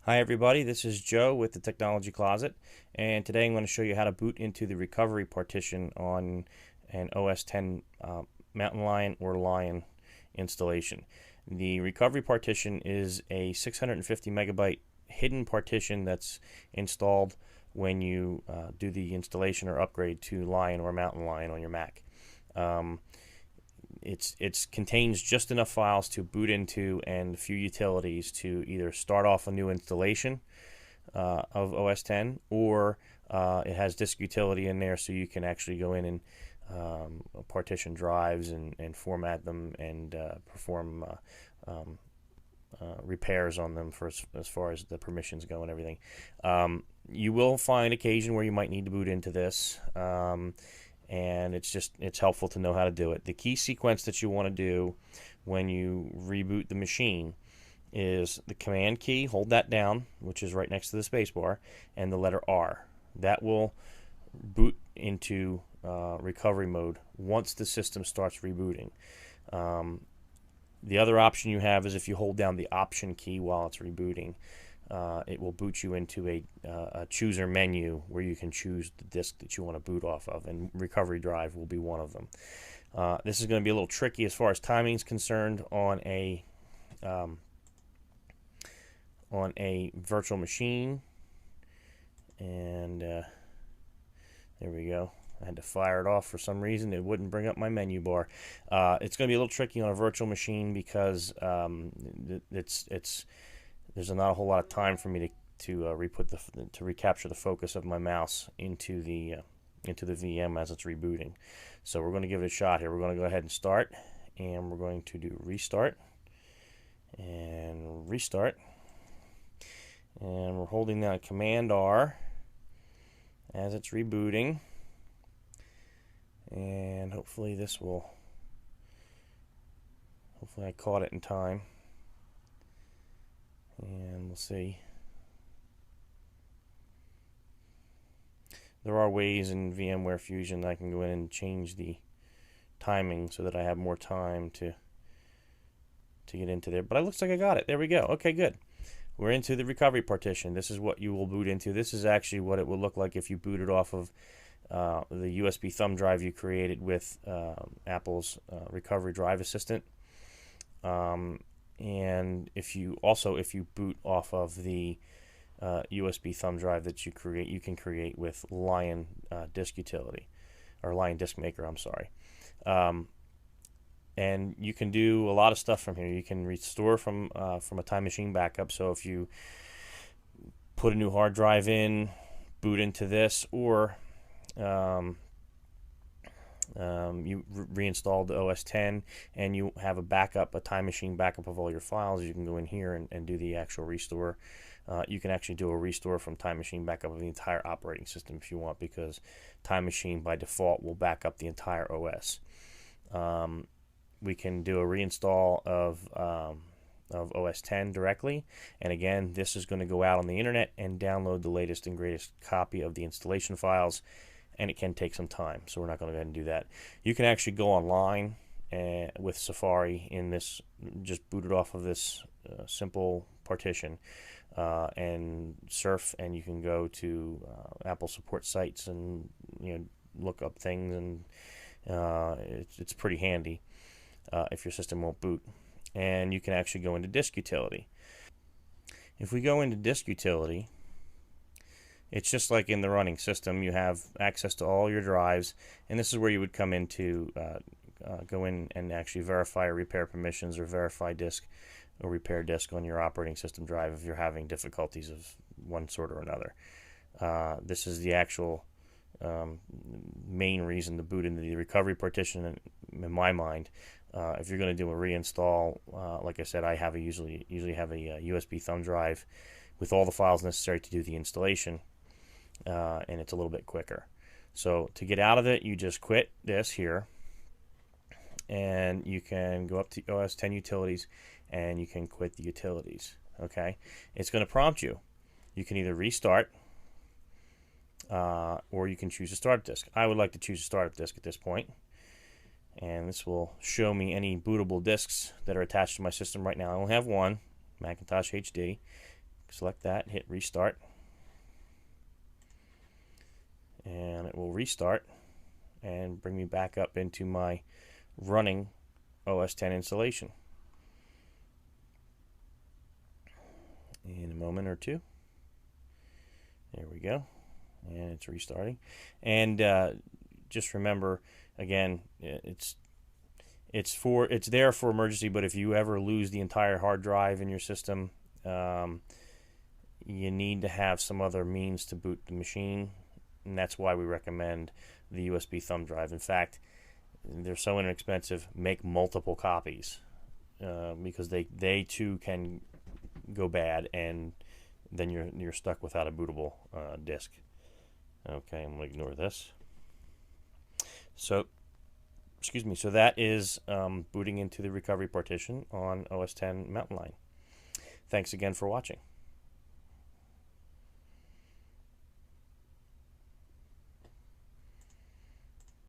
Hi everybody, this is Joe with the Technology Closet, and today I'm going to show you how to boot into the recovery partition on an OS 10 Mountain Lion or Lion installation. The recovery partition is a 650 megabyte hidden partition that's installed when you do the installation or upgrade to Lion or Mountain Lion on your Mac. It contains just enough files to boot into and a few utilities to either start off a new installation of OS 10, or it has disk utility in there so you can actually go in and partition drives and format them and perform repairs on them for as far as the permissions go and everything. You will find occasion where you might need to boot into this. And it's helpful to know how to do it. The key sequence that you want to do when you reboot the machine is the command key, hold that down, which is right next to the space bar, and the letter R. That will boot into recovery mode once the system starts rebooting. The other option you have is if you hold down the Option key while it's rebooting. It will boot you into a chooser menu where you can choose the disk that you want to boot off of, and recovery drive will be one of them. This is going to be a little tricky as far as timing is concerned on a virtual machine, and there we go. I had to fire it off for some reason. It wouldn't bring up my menu bar. It's going to be a little tricky on a virtual machine because there's not a whole lot of time for me to recapture the focus of my mouse into the VM as it's rebooting. So we're going to give it a shot here. We're going to go ahead and start, and we're going to do restart and restart, and we're holding down Command R as it's rebooting, and hopefully I caught it in time. And we'll see. There are ways in VMware Fusion that I can go in and change the timing so that I have more time to get into there. But it looks like I got it. There we go. Okay, good. We're into the recovery partition. This is what you will boot into. This is actually what it will look like if you booted off of the USB thumb drive you created with Apple's Recovery Drive Assistant. And if you boot off of the USB thumb drive that you can create with Lion Disk Utility, or Lion Disk Maker, I'm sorry. And you can do a lot of stuff from here. You can restore from a time machine backup. So if you put a new hard drive in, boot into this, or you reinstalled the OS 10 and you have a time machine backup of all your files, you can go in here and do the actual restore. You can actually do a restore from time machine backup of the entire operating system if you want, because time machine by default will back up the entire OS. We can do a reinstall of OS 10 directly, and again, this is going to go out on the internet and download the latest and greatest copy of the installation files, and it can take some time, so we're not going to go ahead and do that. You can actually go online with Safari in this, just boot it off of this simple partition, and surf, and you can go to Apple support sites and look up things, and it's pretty handy if your system won't boot. And you can actually go into disk utility. If we go into disk utility, it's just like in the running system. You have access to all your drives, and this is where you would come in to go in and actually verify or repair permissions, or verify disk or repair disk on your operating system drive if you're having difficulties of one sort or another. This is the actual main reason to boot into the recovery partition in my mind. If you're going to do a reinstall, like I said, I usually have a USB thumb drive with all the files necessary to do the installation. And it's a little bit quicker. So to get out of it, you just quit this here, and you can go up to OS 10 utilities, and you can quit the utilities. Okay, it's going to prompt you. You can either restart, or you can choose a startup disk. I would like to choose a startup disk at this point, and this will show me any bootable disks that are attached to my system right now. I only have one, Macintosh HD. Select that, hit restart, and it will restart and bring me back up into my running OS 10 installation. In a moment or two. There we go, and it's restarting. And just remember, again, it's there for emergency, but if you ever lose the entire hard drive in your system, you need to have some other means to boot the machine, and that's why we recommend the USB thumb drive. In fact, they're so inexpensive, make multiple copies, because they too can go bad, and then you're stuck without a bootable disk. Okay, I'm going to ignore this. So, excuse me. So that is booting into the recovery partition on OS 10 Mountain Lion. Thanks again for watching.